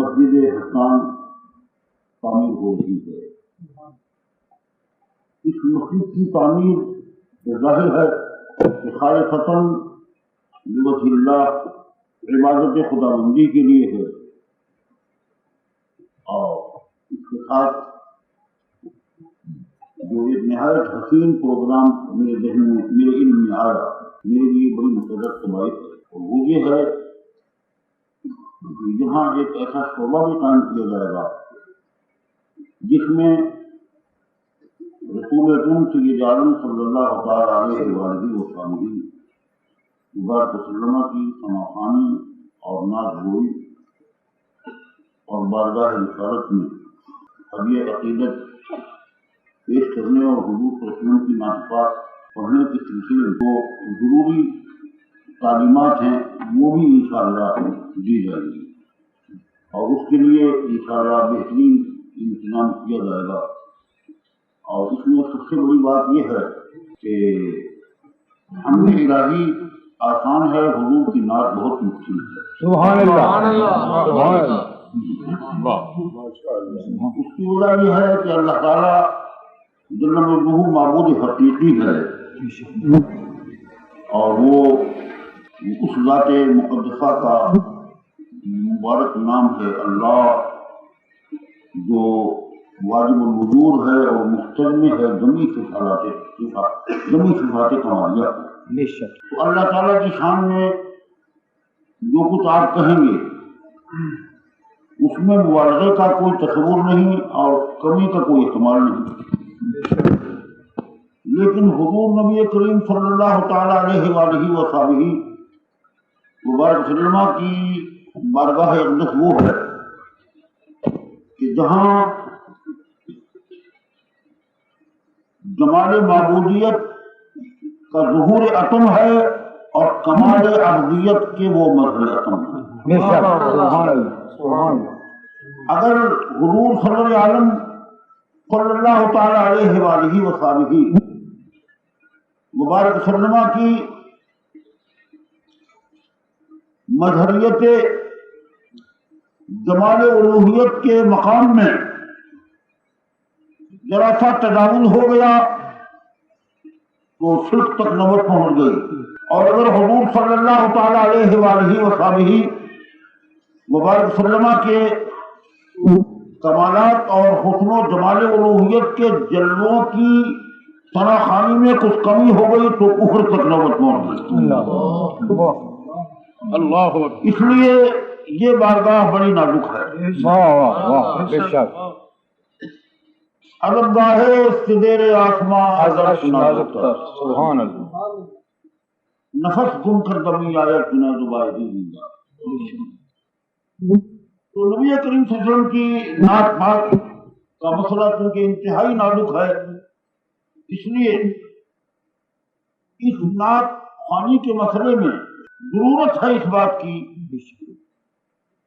مسجد حسان تعمیر ہو رہی ہے۔ اس مسجد کی تعمیر ظاہر ہے کہ خالصتاً لوجہ اللہ عبادت خداوندی کے لیے ہے، اور اس کے ساتھ جو ایک نہایت حسین پروگرام میرے ذہن میں میرے علم میں آیا، میرے لیے بڑی مسرت کا باعث ہے، اور وہ یہ ہے کہ یہاں ایک ایسا شعبہ بھی قائم کیا جائے گا جس میں رسول اکرم سید عالم صلی اللہ تعالی علیہ وآلہ وسلم کی سماخانی اور ناز گوئی اور بارگاہ رسالت میں حدیث عقیدت پیش کرنے اور حضور صلی اللہ علیہ وسلم کی ناطقات پڑھنے کے سلسلے میں جو ضروری تعلیمات ہیں وہ بھی انشاءاللہ دی جائے گی، اور اس کے لیے انشاءاللہ بہترین انتظام کیا جائے گا۔ اور اس میں سب سے بڑی بات یہ ہے کہ حمد الہی آسان ہے، حضور کی نعت بہت مشکل ہے۔ سبحان اللہ، سبحان اللہ۔ اس کی وجہ یہ ہے کہ اللہ تعالیٰ جل مجدہ معبود حقیقی ہے، اور وہ اس ذات مقدسہ کا مبارک نام ہے اللہ، جو واجب الوجود ہے اور مستغنی ہے جمی صفات کمالیہ۔ تو اللہ تعالیٰ کی شان میں جو کچھ آپ کہیں گے اس میں مبالغے کا کوئی تصور نہیں اور کمی کا کوئی احتمال نہیں، لیکن حضور نبی کریم صلی اللہ تعالی علیہ وآلہ وصحبہ مبارک وسلم کی بارگاہ اقدس وہ ہے کہ جہاں جمال معبودیت کا ظہور اتم ہے اور کمال عبدیت کے وہ مظہر اتم ہے۔ اگر حضور صلی اللہ عالم صلی اللہ تعالی علیہ وآلہ وصحبہ مبارک وسلم کی مظہریت جمال الوہیت کے مقام میں ذرا سا تجاوز ہو گیا تو شرک تک نوبت پہنچ گئی، اور اگر حضور صلی اللہ تعالی علیہ وآلہ وصحبہ مبارک وسلم کے کمالات اور حسن و جمال الوہیت کے جلووں کی سراخانی میں کچھ کمی ہو گئی تو کفر تک نوبت پہنچ گئی۔ اللہ، اس لیے یہ بارگاہ بڑی نازک ہے۔ عدم گاہ صدر آسماں سبحان اللہ، نفس گم کر دمی آیا چنا زبائے زندہ۔ تو نبی کریم صلی اللہ علیہ وسلم کی نعت پاک کا مسئلہ چونکہ انتہائی نازک ہے، اس لیے اس نعت خوانی کے مسئلے میں ضرورت ہے اس بات کی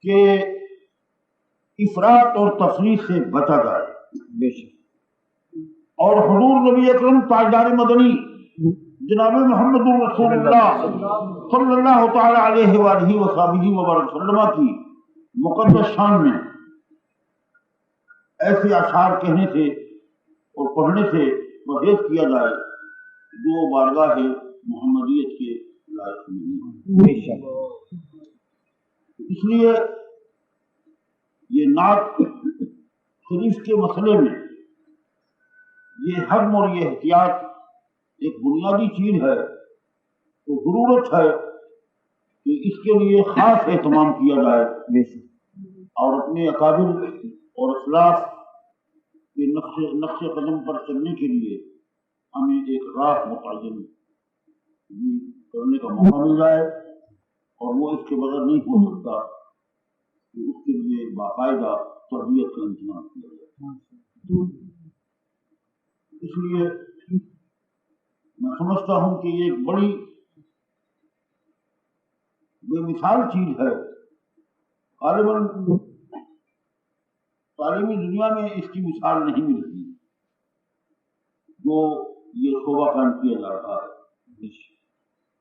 کہ افراط اور تفریط سے بچا جائے، اور حضور نبی اکرم تاجدار مدنی جناب محمد رسول اللہ صلی اللہ تعالی علیہ وآلہ وصحبہ وسلم کی مقدس شان میں ایسے اشعار کہنے سے اور پڑھنے سے پرہیز کیا جائے جو بارگاہ محمدیت کے لائق نہیں ہے۔ اس لیے یہ نعت شریف کے مسئلے میں یہ حرم اور یہ احتیاط ایک بنیادی چیز ہے، تو ضرورت ہے کہ اس کے لیے خاص اہتمام کیا جائے، اور اپنے اکابر اور اسلاف کے نقش قدم پر چلنے کے لیے ہمیں ایک راہ متعین کرنے کا موقع مل جائے، اور وہ اس کے بغیر نہیں ہو سکتا کہ اس کے لیے باقاعدہ تربیت کا انتظام کیا جائے۔ اس لیے میں سمجھتا ہوں کہ یہ ایک بڑی بے مثال چیز ہے، غالباً تعلیمی دنیا میں اس کی مثال نہیں ملتی جو یہ شعبہ قائم کیا جا رہا ہے۔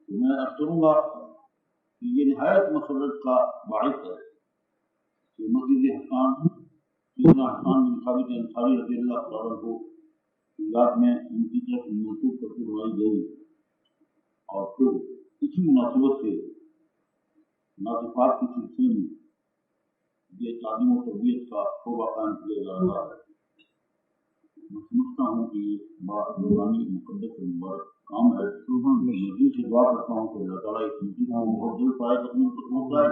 میں عرض کروں گا کہ یہ نہایت مسرت کا باعث ہے کہ مسجد حسان سیدنا حسان بن ثابت انصاری رضی اللہ تعالیٰ کو یاد میں ان کی طرف منسوخ کر کے بنائی گئی، اور پھر اسی مناسبت سے ناطقات کے سلسلے میں یہ تعلیم و تربیت کا شعبہ قائم کیا جا رہا ہے۔ میں سمجھتا ہوں کہ یہ بڑا نورانی مقدس اور مبارک کام ہے۔ مزید سے دعا کرتا ہوں کہ اللہ تعالیٰ اس مسجد کو بہت جلد پائے تکمیل تک پہنچائے،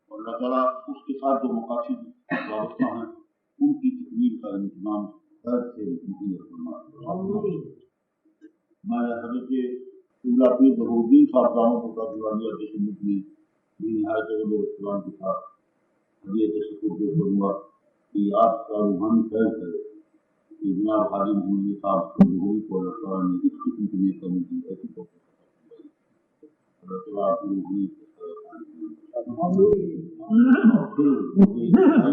اور اللہ تعالیٰ اس کے ساتھ جو مقاصد وابستہ ہیں ان کی تکمیل کا انتظام خیر سے مہیا فرمائے۔ میں حضرت قبلہ پیر ظہورالدین صاحب دامت العالیہ کی خدمت میں بھی نہایت ادب و احترام کے ساتھ حدیعِ تشکر پیش کروں گا کہ آپ کا روحانی فیض ہے کہ جناب حاجی محمد صاحب ظہوری کو اللہ تعالیٰ نے اس قسم کی نیک کرنے کی ایسی توفیق عطا فرمائی۔ اللہ تعالیٰ آپ کی روحانی پھر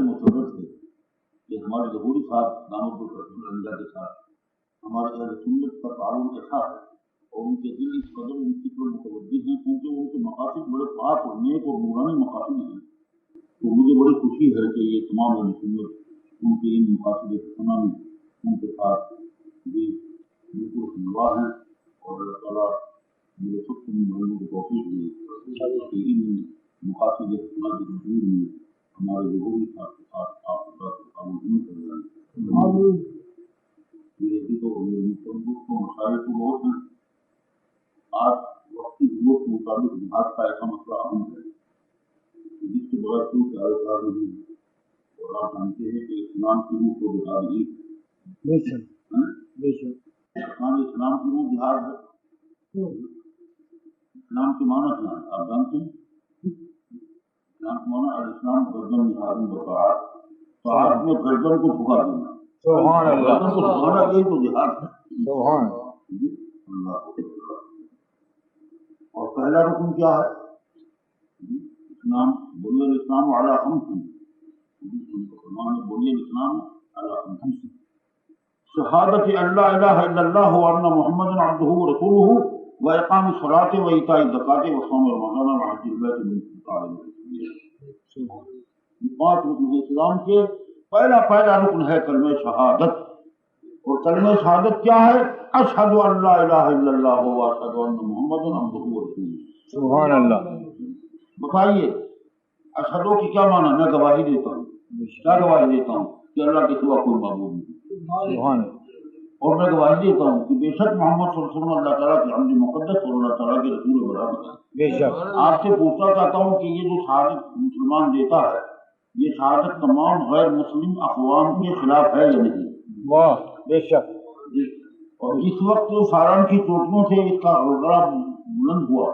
مسرت ہے کہ ہمارے ظہوری صاحب دامت العالیہ کے ساتھ ہمارے اہل سنت کا تعاون ایسا ہے اور ان کے دل اس قدر ان کی طرف متوجہ ہیں کیونکہ ان کے مقاصد بڑے پاک اور نیک اور نورانی مقاصد ہیں، تو مجھے بڑی خوشی ہے کہ یہ تمام اہل سنت ان کے ان مقاصد حسنہ میں ان کے ساتھ یہ بالکل ہمراہ ہیں، اور اللہ تعالیٰ میرے سب سے معلوم کو توفیق دے کہ ان مقاصد حسنہ کی تحریر میں ہمارے ظہوری صاحب کے ساتھ آپ کا تعاون کر جائیں۔ یہ تو مسائل تو بہت ہیں، آج وقتی ضرورت کے مطابق جہاد کا ایسا مسئلہ اہم ہے جس کے بغیر کوئی چارہ نہیں ہے، اور آپ جانتے ہیں کہ اسلام کی روح کو جہاد ایک اسلام کی روح جہاد ہے۔ اسلام کے معنی کیا ہے آپ جانتے ہیں؟ اسلام کے معنی الاسلام گردن جہاد بطاعت، طاعت میں گردن کو جھکا دینا، سبحان اللہ، گردن کو جھکانا یہی تو جہاد ہے۔ سبحان اللہ اور پہلا رکن کیا ہے؟ اسلام بنی الاسلام علی خمس، فرمان بنی الاسلام علی خمس: شہادت ان لا الہ الا اللہ وان محمد عبدہ ورسولہ واقام الصلاۃ وایتاء الزکاۃ وصوم رمضان وحج البیت من استطاع الیہ سبیلا۔ یہ پانچ رکن ہیں اسلام کے۔ پہلا رکن ہے کلمہ شہادت، اور کلمہ شہادت کیا ہے؟ اشہد ان لا الہ الا اللہ واشہد ان محمد عبدہ ورسولہ۔ سبحان اللہ۔ بتائیے اشہدو کی کیا معنی؟ میں گواہی دیتا ہوں، کیا گواہی دیتا ہوں؟ کہ اللہ کے سوا کوئی معبود نہیں، سبحان اللہ۔ اور میں گواہی دیتا ہوں کہ بے شک محمد صلی اللہ علیہ وسلم اللہ تعالیٰ کے حمد مقدس اور اللہ تعالیٰ کے رسول برابر ہے۔ بے شک آپ سے پوچھنا چاہتا ہوں کہ یہ جو شہادت مسلمان دیتا ہے، یہ شہادت تمام غیر مسلم اقوام کے خلاف ہے یا نہیں؟ واہ، بے شک۔ اور اس وقت سارن کی چوٹیوں سے اس کا غلغلہ بلند ہوا،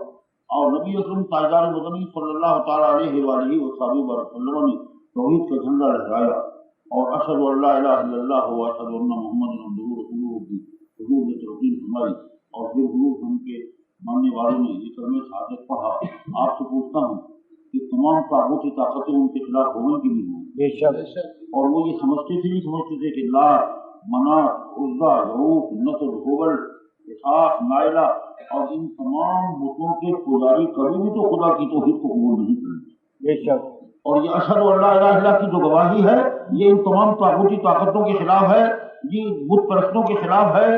اور نبی اکرم تاجدار مدنی صلی اللہ تعالیٰ علیہ وآلہ وسلم نے توحید کا جھنڈا لہرایا، اور اشہد ان لا الہ الا اللہ واشہد ان محمد عبدہ ورسولہ کی حضور نے تلقین فرمائی، اور پھر حضور ان کے ماننے والوں نے یہ کلمہ شہادت پڑھا۔ آپ سے پوچھتا ہوں کہ تمام طاغوتی طاقتیں ان کے خلاف ہوں گی نہیں ہوں؟ بے شک۔ اور وہ یہ سمجھتے تھے نہیں سمجھتے تھے کہ لات، منات، عزا، یعوق، نصر، ہبل، اسحاق، نائلہ اور ان تمام بتوں کے پجاری کبھی بھی تو خدا کی توحید کو قبول نہیں کریں گے۔ بے شک۔ اور یہ اشہد ان لا الہ الا اللہ کی جو گواہی ہے یہ ان تمام طاغوتی طاقتوں کے خلاف ہے، یہ بت پرستوں کے خلاف ہے،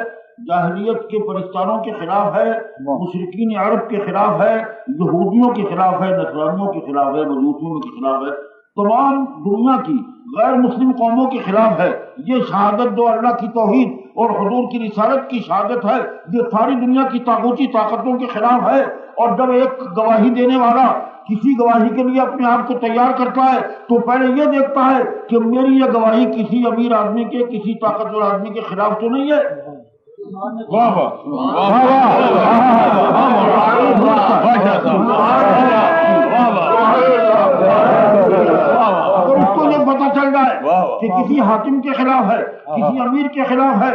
جاہلیت کے پرستانوں کے خلاف ہے، مشرکین عرب کے خلاف ہے، یہودیوں کے خلاف ہے، نصرانیوں کے خلاف ہے، مجوسیوں کے خلاف ہے، تمام دنیا کی غیر مسلم قوموں کے خلاف ہے۔ یہ شہادت جو اللہ کی توحید اور حضور کی رسالت کی شہادت ہے، یہ ساری دنیا کی طاغوتی طاقتوں کے خلاف ہے۔ اور جب ایک گواہی دینے والا کسی گواہی کے لیے اپنے آپ کو تیار کرتا ہے تو پہلے یہ دیکھتا ہے کہ میری یہ گواہی کسی امیر آدمی کے، کسی طاقتور آدمی کے خلاف تو نہیں ہے۔ واہ اور اس کو یہ پتہ چل رہا ہے کہ کسی حاکم کے خلاف ہے، کسی امیر کے خلاف ہے،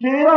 13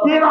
13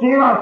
13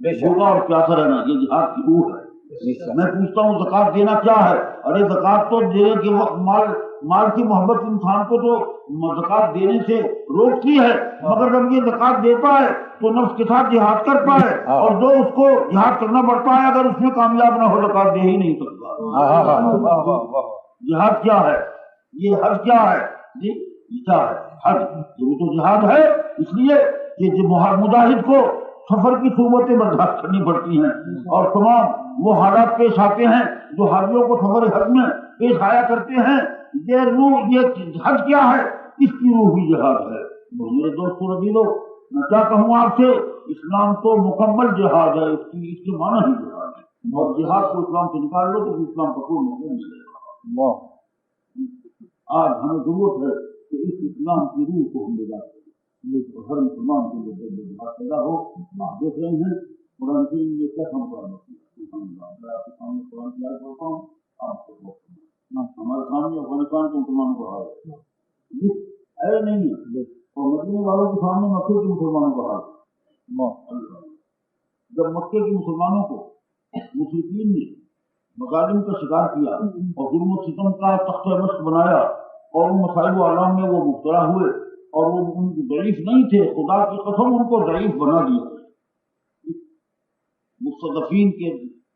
بھوکا اور پیاسا رہنا، یہ جہاد کی روح ہے۔ میں پوچھتا ہوں زکوٰۃ دینا کیا ہے؟ ارے زکوٰۃ تو دینے کے وقت مال کی محبت انسان کو تو زکوٰۃ دینے سے روکتی ہے، مگر جب یہ زکوٰۃ دیتا ہے تو نفس کے ساتھ جہاد کرتا ہے، اور جو اس کو جہاد کرنا پڑتا ہے اگر اس میں کامیاب نہ ہو زکوٰۃ دے ہی نہیں سکتا۔ جہاد کیا ہے؟ یہ حج کیا ہے؟ جی یہ کیا ہے؟ حج یہ تو جہاد ہے، اس لیے کہ مجاہد کو سفر کی صورتیں برداشت کرنی پڑتی ہیں، اور تمام وہ حالات پیش آتے ہیں جو حاجیوں کو سفر حج میں پیش آیا کرتے ہیں۔ یہ روح، یہ حج کیا ہے؟ اس کی روح بھی جہاد ہے۔ تو میرے دوستوں عزیزو، میں کیا کہوں آپ سے، اسلام تو مکمل جہاد ہے، اس کے معنی ہی جہاد ہے، اور جہاد کو اسلام سے نکال لو تو اسلام کا کوئی مفہوم ملے گا۔ آج ہمیں ضرورت ہے کہ اس اسلام کی روح کو ہم لے جاتے ہیں، ہر مسلمان کے لیے جہاد پیدا ہو۔ آپ دیکھ رہے ہیں قرآن کریم میں کیا ہم قرآن میں آپ کے سامنے قرآن کی آیت پڑھتا ہوں، آپ کو ہمارے سامنے افغانستان کے مسلمانوں کو حال ہے نہیں ہے، اور مدینے والوں کے سامنے مکے کے مسلمانوں کا حال ہے۔ جب مکے کے مسلمانوں کو مشرکین نے مظالم کا شکار کیا اور ظلم و ستم کا تختہ مشق بنایا، اور ان مسائل و آلام میں وہ مبتلا ہوئے، اور وہ ان کی ضعیف نہیں تھے، خدا کی قسم ان کو ضعیف بنا دیا، مستضعفین کے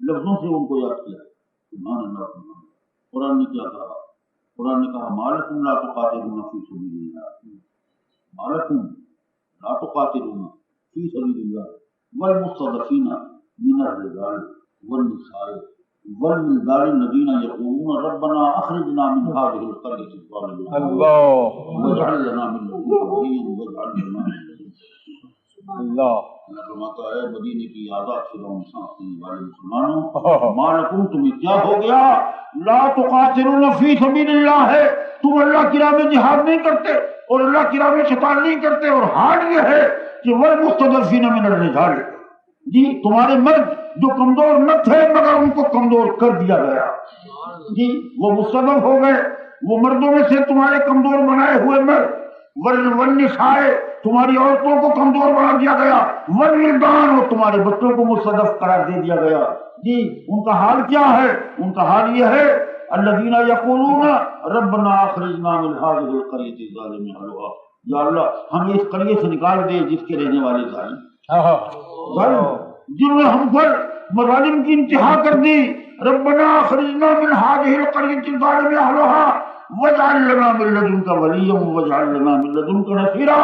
لفظوں سے ان کو یاد کیا۔ سبحان اللہ۔ قرآن نے کیا کہا؟ قرآن نے کہا مالکم لا تقاتلون فی سبیل اللہ، مالکم لا تقاتلون فی سبیل اللہ والمستضعفین من الرجال والنساء والولدان الذین یقولون ربنا اخرجنا من هذه القرية الظالمة واجعل لنا من لدنك وليا واجعل لنا من لدنك اللہ فرماتا ہے مدینے کی یادات سے لوگ سانسنے والے مسلمانوں، مالکم تمہیں کیا ہو گیا؟ لا تقاتلون فی سبیل اللہ ہے، تم اللہ کی راہ میں جہاد نہیں کرتے اور اللہ کی راہ میں قتال نہیں کرتے، اور حال یہ ہے کہ والمستضعفین من الرجال، جی تمہارے مرد جو کمزور نہ تھے مگر ان کو کمزور کر دیا گیا، جی وہ مستضعف ہو گئے، وہ مردوں میں سے تمہارے کمزور بنائے ہوئے مرد، والنساء تمہاری عورتوں کو کمزور بنا دیا گیا، والولدان اور تمہارے بچوں کو مستضعف قرار دے دیا گیا۔ جی ان کا حال کیا ہے؟ ان کا حال یہ ہے الذین یقولون ربنا اخرجنا من هذه القرية الظالم اهلها، یا اللہ ہمیں اس قریے سے نکال دے جس کے رہنے والے ظالم، جنہوں نے ہم پر مظالم کی انتہا کر دی۔ ربنا اخرجنا من هذه القرية الظالم اهلها واجعل لنا من لدنك وليا واجعل لنا من لدنك نصيرا،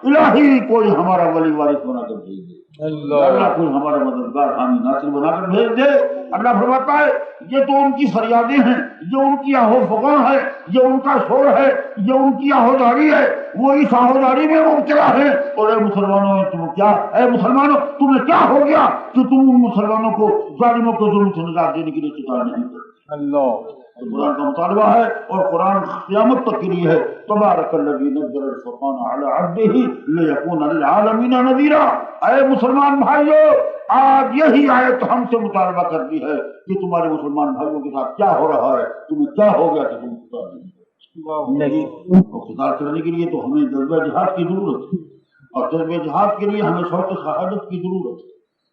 الہی کوئی ہمارا ولی وارث بنا کر بھیج دے، اللہ کوئی ہمارا مددگار حامی ناصر بنا کر بھیج دے۔ اللہ فرماتا ہے یہ تو ان کی فریادیں ہیں، یہ ان کی آہو فغاں ہے، یہ ان کا شور ہے، یہ ان کی آہوداری ہے، وہ اس آہوداری میں مبتلا ہے۔ اور اے مسلمانوں تم کیا، اے مسلمانوں تمہیں کیا ہو گیا کہ تم ان مسلمانوں کو ظالموں کو ظلم سے نجات دینے کے لیے قتال نہیں کرتے؟ اللہ قرآن کا مطالبہ ہے، اور قرآن قیامت تک کے لیے ہے۔ تبارک الذی نزل الفرقان علی عبدہ لیکون للعالمین نذیرا۔ اے مسلمان بھائیو، آج یہی آیت ہم سے مطالبہ کرتی ہے کہ تمہارے مسلمان بھائیوں کے ساتھ کیا ہو رہا ہے، تمہیں کیا ہو گیا کہ تم قتال نہیں کرتے؟ اور قتال کرنے کے لیے تو ہمیں جذبہ جہاد کی ضرورت ہے، اور جذبہ جہاد کے لیے ہمیں شوق شہادت کی ضرورت ہے۔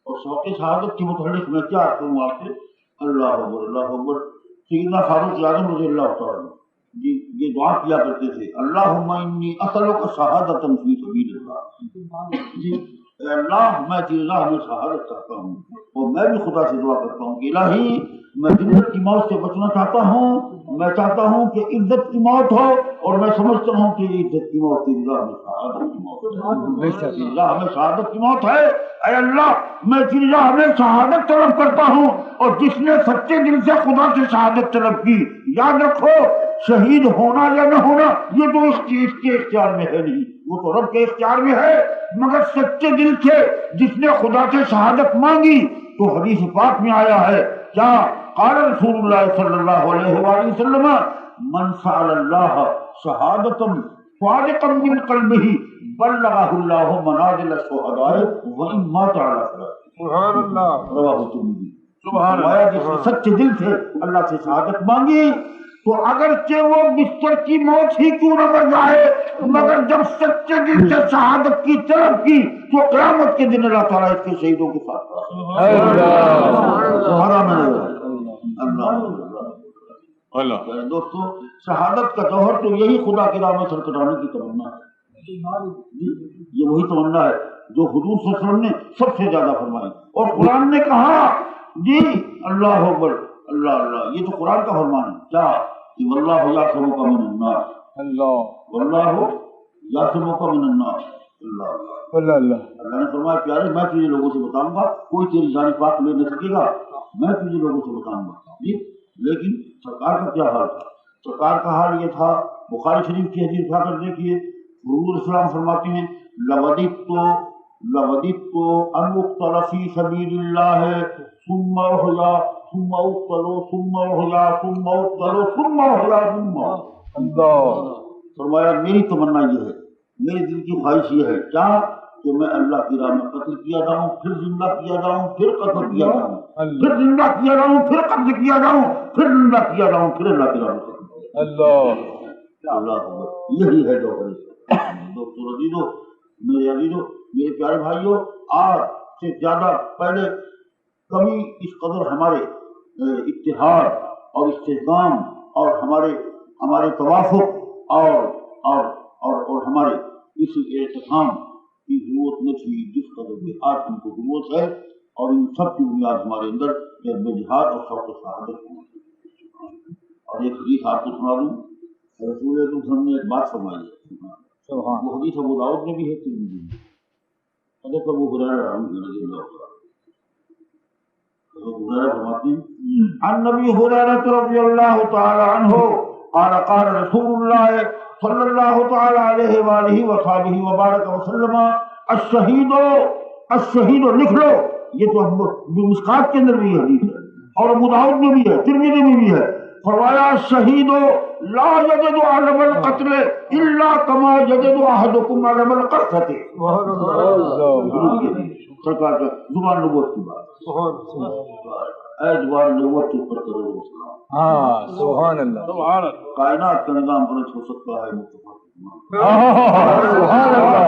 اور شوق شہادت کے متعلق میں کیا کروں آپ سے؟ اللہ اکبر اللہ اکبر۔ سیدنا فاروق اعظم رضی اللہ تعالیٰ جی یہ دعا کیا کرتے تھے، اللہم انی اسألک شہادۃ فی سبیل اللہ، جی اے اللہ میں تیری راہ میں شہادت چاہتا ہوں، اور میں بھی خدا سے دعا کرتا ہوں کہ الہی میں جنت کی موت سے بچنا چاہتا ہوں، میں چاہتا ہوں کہ عزت کی موت ہو، اور میں سمجھتا ہوں کہ عزت کی موت تیری راہ میں شہادت کی موت ہے، تیری راہ میں شہادت کی موت ہے۔ اے اللہ میں تیری راہ میں شہادت طلب کرتا ہوں، اور جس نے سچے دل سے خدا سے شہادت طلب کی، یاد رکھو شہید ہونا یا نہ ہونا یہ تو اس کے اختیار میں ہے نہیں، وہ تو رب کے اختیار میں ہے، مگر سچے دل سے جس نے خدا سے شہادت مانگی، تو حدیث پاک میں آیا ہے کیا قال رسول اللہ صلی اللہ علیہ وآلہ وسلم من سأل اللہ شہادتا صادقا من قلبہ بلغہ اللہ منازل الشہداء وإن مات علی فراشه، سبحان اللہ، رواہ ترمذی۔ سبحان اللہ، جس نے سچے دل سے اللہ سے شہادت مانگی تو اگرچہ وہ بستر کی موت ہی کیوں نہ مر جائے، مگر جب سچے دل سے شہادت کی طلب کی تو قیامت کے دن اللہ تعالیٰ اس کے شہیدوں کے ساتھ اللہ دوستو، شہادت کا جوہر تو یہی خدا کی راہ میں سر کٹانے کی تمنا ہے، یہ وہی تمنا ہے جو حضور صلی اللہ علیہ وسلم نے سب سے زیادہ فرمائی، اور قرآن نے کہا جی اللہ اکبر اللہ اللہ، یہ تو قرآن کا فرمان ہے کیا کہ واللہ یعصمک من الناس، واللہ یعصمک من الناس، اللہ نے فرمایا پیارے میں تجھے لوگوں سے بتاؤں گا، کوئی تیری جان پاک لے نہ سکے گا، میں تجھے لوگوں سے بتاؤں گا جی۔ لیکن سرکار کا کیا حال تھا؟ سرکار کا حال یہ تھا، بخاری شریف کی حدیث اٹھا کر دیکھیے، حضور اسلام فرماتے ہیں لوددت ان اقتل فی سبیل اللہ ثم احیا ثم اقتل ثم احیا ثم اقتل ثم احیا ثم، فرمایا میری تمنا یہ ہے، میرے دل کی خواہش یہ ہے کیا کہ میں اللہ کی راہ میں قتل کیا جاؤں، پھر زندہ کیا جاؤں، پھر قتل کیا جاؤں، پھر زندہ کیا جاؤں، پھر قتل کیا جاؤں، پھر زندہ کیا جاؤں، پھر اللہ کی راہ میں قتل کیا جاؤں۔ اللہ یہی ہے جو دوستو عزیزو، میرے عزیزو، میرے پیارے بھائیوں، آج سے زیادہ پہلے کبھی اس قدر ہمارے اتحاد اور استحکام اور ہمارے توافق اور ہمارے اس احترام کی ضرورت نہ تھی جس قدر کے آج ہم کو ضرورت ہے، اور ان سب کی بنیاد ہمارے اندر جذب جہاد اور شوق و شہادت ہے۔ اور ایک حدیث آپ کو سنا دوں، رسول اللہ صلی اللہ علیہ وسلم نے ایک بات فرمائی ہے، وہ حدیث ابو داؤد میں بھی ہے، ترمذی میں، حضرت ابو ہریرہ رضی اللہ عنہ فرماتے ہیں عن نبی ہریرہ رضی اللہ تعالی عنہ قال قال رسول اللہ صلی اللہ تعالی علیہ وآلہ وصحبہ وبارک وسلم الشہید، لکھ لو، یہ تو مشکات کے اندر بھی حدیث ہے اور ابو داؤد میں بھی ہے، ترمذی میں بھی ہے، فرمایا الشہید لا یجد علم القتل الا کما یجد احدکم علم القرصۃ، سرکار کا زبان نبوت کی بات، اے زبان نبوت کے اوپر کرو ہاں سبحان اللہ، سبحان اللہ، کائنات کا نظام برج ہو سکتا ہے سبحان اللہ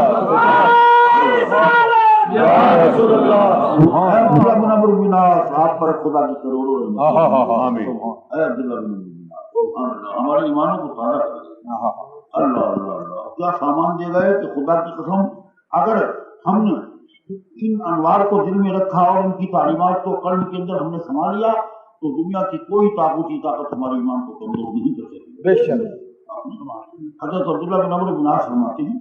یا رسول اللہ، عبداللہ بن عمرو بن عاص، آپ پر خدا کی کروڑوں رحمت، آمین، اے عبداللہ بن عمرو بن عاص، سبحان اللہ، ہمارے ایمانوں کو تازہ کر دے، اللہ اللہ اللہ، کیا سامان دے گئے کہ خدا کی قسم اگر ہم نے ان انوار کو دل میں رکھا اور ان کی تعلیمات کو قلب کے اندر ہم نے سما لیا تو دنیا کی کوئی طاقت ہمارے ایمان کو کمزور نہیں کر سکتی۔ بے شک، حضرت عبداللہ بن عمرو بن عاص فرماتے ہیں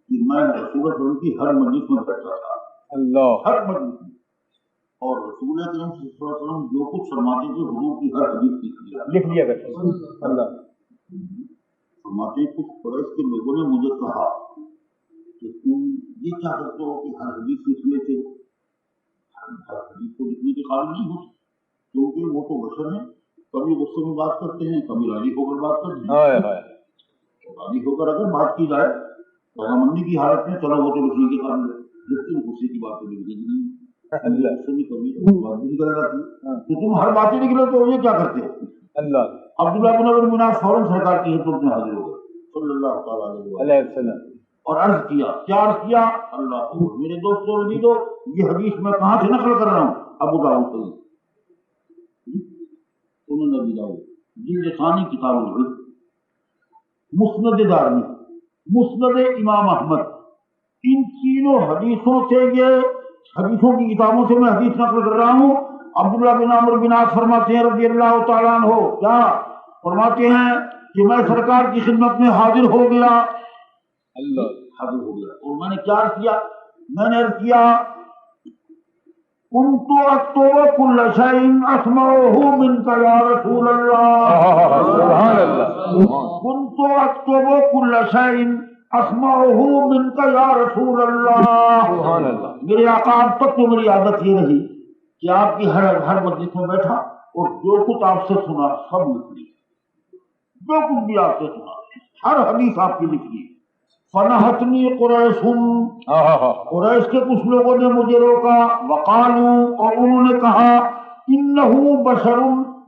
کہ میں رسول اللہ کی ہر مجلس میں بیٹھتا تھا، ہر مجلس میں، اور رسول اکرم صلی اللہ علیہ وسلم جو کچھ فرماتے تھے حضور کی ہر حدیث لکھ لیا کرتے اللہ فرماتے ہیں کچھ قریش کے لوگوں نے مجھے کہا کہ تم یہ کیا کرتے ہو کہ ہر حدیث لکھ لیتے ہو، ہر حدیث کو لکھنے کے قابل نہیں ہوتے، کیونکہ وہ تو بشر ہیں، کبھی غصے میں بات کرتے ہیں، کبھی راضی ہو کر بات کرتے ہیں، راضی ہو کر اگر بات کی جائے رضامندی کی حالت میں چلو وہ تو لکھنے کے قابل ہے، لیکن غصے کی بات تو لکھنے کی نہیں، غصے میں کبھی بات بھی نکل جاتی تو تم ہر باتیں نکلے تو یہ کیا کرتے ہو اللہ۔ عبداللہ بن عمرو بن عاص فوراً سرکار کی خدمت میں حاضر ہو گئے صلی اللہ تعالیٰ علیہ وسلم اور عرض کیا، کیا عرض کیا؟ اللہ میرے دوستوں عزیزو، یہ حدیث میں کہاں سے نقل کر رہا ہوں؟ ابو داؤد سے، سنن ابی داؤد جلد ثانی کتاب العلم، مسند دارمی، مسند امام احمد، ان تینوں حدیثوں سے، یہ حدیثوں کی کتابوں سے میں حدیث نقل کر رہا ہوں۔ عبداللہ بن عمرو بن عاص فرماتے ہیں رضی اللہ تعالیٰ عنہ، کیا فرماتے ہیں کہ میں سرکار کی خدمت میں حاضر ہو گیا، حاضر ہو گیا، اور میں نے کیا عرض کیا؟ میں نے عرض کیا كنت أكتب كل شيء أسمعه منك يا رسول الله، سبحان اللہ، كنت أكتب كل شيء أسمعه منك يا رسول الله، سبحان اللہ، میرے آقا اب تک تو میری عادت یہ رہی کہ آپ کی ہر مجلس میں بیٹھا اور جو کچھ آپ سے سنا سب لکھ لی، جو کچھ بھی آپ سے سنا ہر حدیث آپ کی لکھ لی۔ فنحتنی قریش، قریش کے کچھ لوگوں نے مجھے روکا، وقالوا، اور انہوں نے کہا، انہ بشر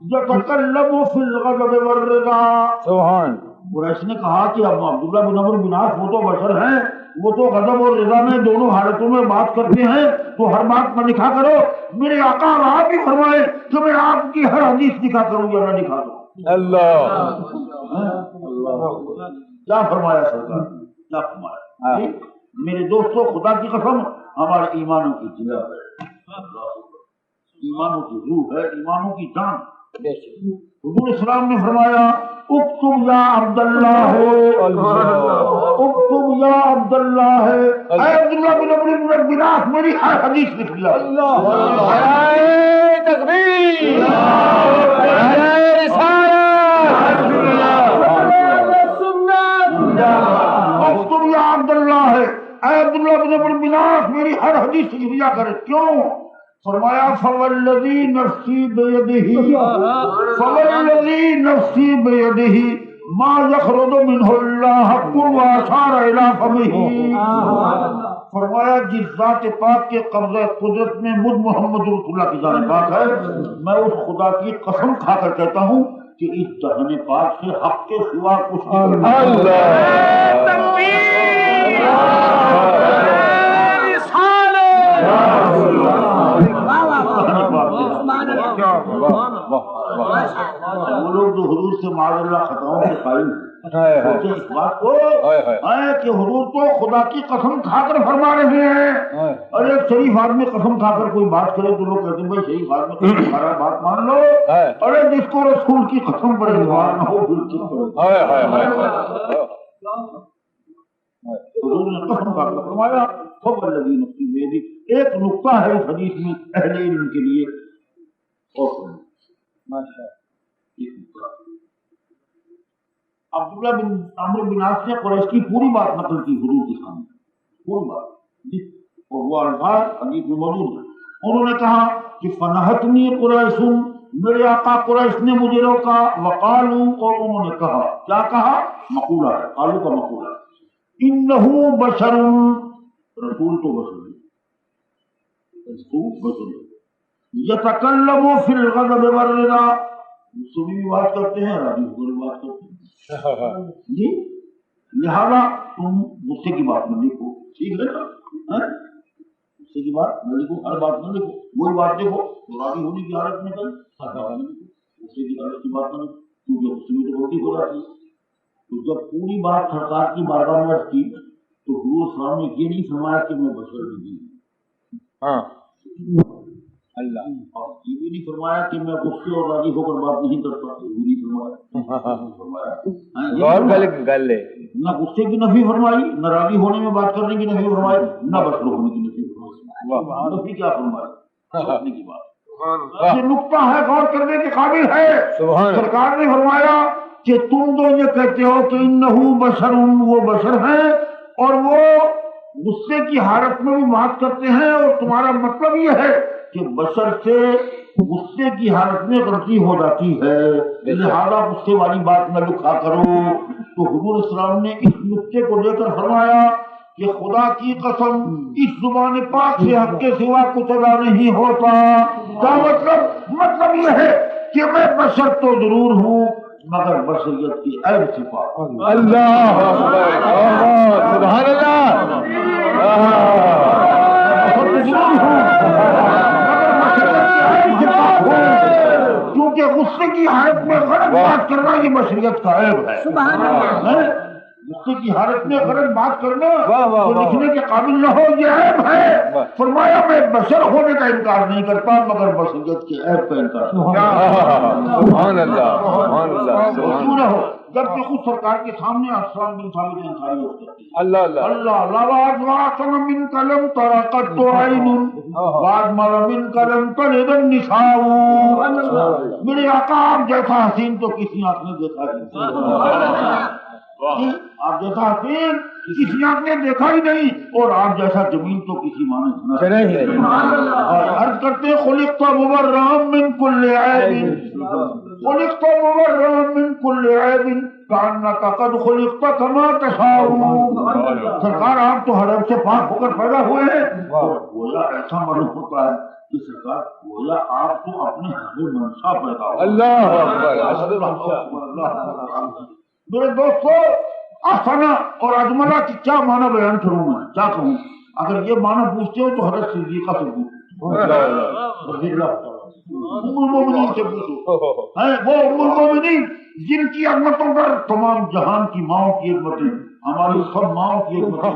يتكلم في الغضب والرضا. سبحان. قریش نے کہا کہ اب عبداللہ بن عمرو بن عاص وہ تو بشر ہیں، وہ تو غضب اور رضا میں دونوں حالتوں میں بات کرتے ہیں، تو ہر بات پر لکھا کرو. میرے آقا آپ ہی فرمائے کہ میں آپ کی ہر حدیث لکھا کروں یا نہ لکھا کروں. اللہ کیا فرمایا سرکار نے، کیا فرمایا. میرے دوستوں، خدا کی قسم ہمارے ایمانوں کی جگہ ہے، ایمانوں کی روح ہے، ایمانوں کی جان. حضور اسلام نے فرمایا اکتب یا عبداللہ، اکتب یا عبداللہ، اے عبداللہ بن عمرو بن عاص میری ہر حدیث لکھ لیا. تکبیر. اکتب یا عبداللہ، اے عبداللہ بن عمرو بن عاص میری ہر حدیث لکھ لیا کر. کیوں؟ فرمایا فوالذی نفسی بیدہ، فوالذی نفسی بیدہ ما یخرج منہ اللہ حق واشار الی فمہ. فرمایا جس ذات پاک کے قبضہ قدرت میں مجھ محمد رسول اللہ کی جان پاک ہے، میں اس خدا کی قسم کھا کر کہتا ہوں کہ اس دہن پاک سے حق کے سوا کچھ نہیں. وہ لوگ جو حضور سے معاذ اللہ خطاؤں کے قائل ہیں، سوچیں اس بات کو کہ حضور تو خدا کی قسم کھا کر فرما رہے ہیں. اور ایک شریف آدمی قسم کھا کر کوئی بات کرے تو لوگ کہتے ہیں بھائی شریف آدمی قسم کھا رہا ہے، بات مان لو. ارے جس کو رسول کی قسم پر اعتبار نہ ہو پھر کیا کرو. حضور نے قسم کھا کر فرمایا فوالذی نفسی بیدہ. ایک نقطہ ہے اس حدیث میں اہل علم کے لیے، اور عبداللہ بن عمرو بن عاص نے قریش کی پوری بات نقل کی حضور کے سامنے، پوری بات، اور وہ الفاظ حدیث میں موجود ہیں. انہوں نے کہا کہ فنہتنی قریش، میرے آقا قریش نے مجھے روکا. وقالوا، اور انہوں نے کہا، کیا کہا؟ مقولہ ہے، قالوا کا مقولہ ہے. انہ بشر، رسول تو بشر ہے، رسول بشر ہے. یتکلم فی الغضب والرضا، غصے میں بھی بات کرتے ہیں، راضی ہو کر بات کرتے ہیں. جی لہذا تم غصے کی بات نہ لکھو، ٹھیک ہے نا؟ غصے کی بات نہ لکھو، ہر بات نہ لکھو. وہی بات دیکھو تو راضی ہونے کی حالت میں کریں، غصے کی حالت کی بات نہ لکھو، کیونکہ غصے میں تو غلطی ہو جاتی ہے. تو جب پوری بات سرکار کی بارگاہ میں کی تو حضور اسلام نے یہ نہیں فرمایا کہ میں بشر نہیں ہوں، اللہ، اور یہ بھی نہیں فرمایا کہ میں غصے اور راضی ہو کر بات نہیں کرتا، یہ بھی نہیں فرمایا. گل ہے، نہ غصے کی نفی فرمائی، نہ راضی ہونے میں بات کرنے کی نفی فرمائی، نہ بشر ہونے کی نفی فرمائی. نفی کیا فرمائی؟ سوچنے کی بات. یہ نقطہ ہے، غور کرنے کے قابل ہے. سرکار نے فرمایا کہ تم تو یہ کہتے ہو کہ انہو بشر، وہ بشر ہیں، اور وہ غصے کی حالت میں بھی بات کرتے ہیں، اور تمہارا مطلب یہ ہے کہ بشر سے غصے کی حالت میں غلطی ہو جاتی ہے، لہذا غصے والی بات نہ لکھا کرو. تو حضور اسلام نے اس نقطے کو لے کر فرمایا کہ خدا کی قسم اس زبان پاک سے حق کے سوا کچھ ادا نہیں ہوتا. کیا مطلب؟ مطلب یہ ہے کہ میں بشر تو ضرور ہوں مگر بشریت کی عیب سے پاک. اللہ سبحان اللہ. کیونکہ غصے کی حالت میں غلط بات کرنا یہ بشریت کا عیب ہے. غصے کی حالت میں غلط بات کرنا تو لکھنے کے قابل نہ ہو، یہ عیب ہے. فرمایا میں بشر ہونے کا انکار نہیں کرتا مگر بشریت کے عیب کا انکار. سبحان اللہ، سبحان اللہ. کیوں نہ ہو جبکہ خود سرکار کے سامنے اسلام بن ثابت انصاری ہوتے ہیں. اللہ اللہ اللہ لواز واسم من کلم ترقت عین بعد مر من کلم تلد النساء. میرے آقا آپ جیسا حسین تو کسی آنکھ نے دیکھا نہیں، آپ جیسا حسین کسی آنکھ نے دیکھا ہی نہیں، اور آپ جیسا جمیل تو کسی ماں نے سنا نہیں. اور عرض کرتے خلقت مبرئا من کل عیب. خلقت مبررا من كل عيب كأنك قد خلقت كما تشاء. سرکار آپ تو ہر عیب سے پاک ہو کر پیدا ہوئے ہیں. گویا ایسا معلوم ہوتا ہے کہ سرکار گویا آپ تو اپنے حضور منشا پیدا ہو. اللہ اکبر. میرے دوستو افنا اور اجملہ کی کیا معنی بیان کروں میں کیا کہوں. اگر یہ معنی پوچھتے ہو تو حضرت صدیقہ سے پوچھو رضی اللہ تعالیٰ ام المومنین سے پوچھو. وہ ام المومنین جن کی عظمتوں پر تمام جہان کی ماؤں کی عظمتیں ہماری سب ماؤں کی عظمتیں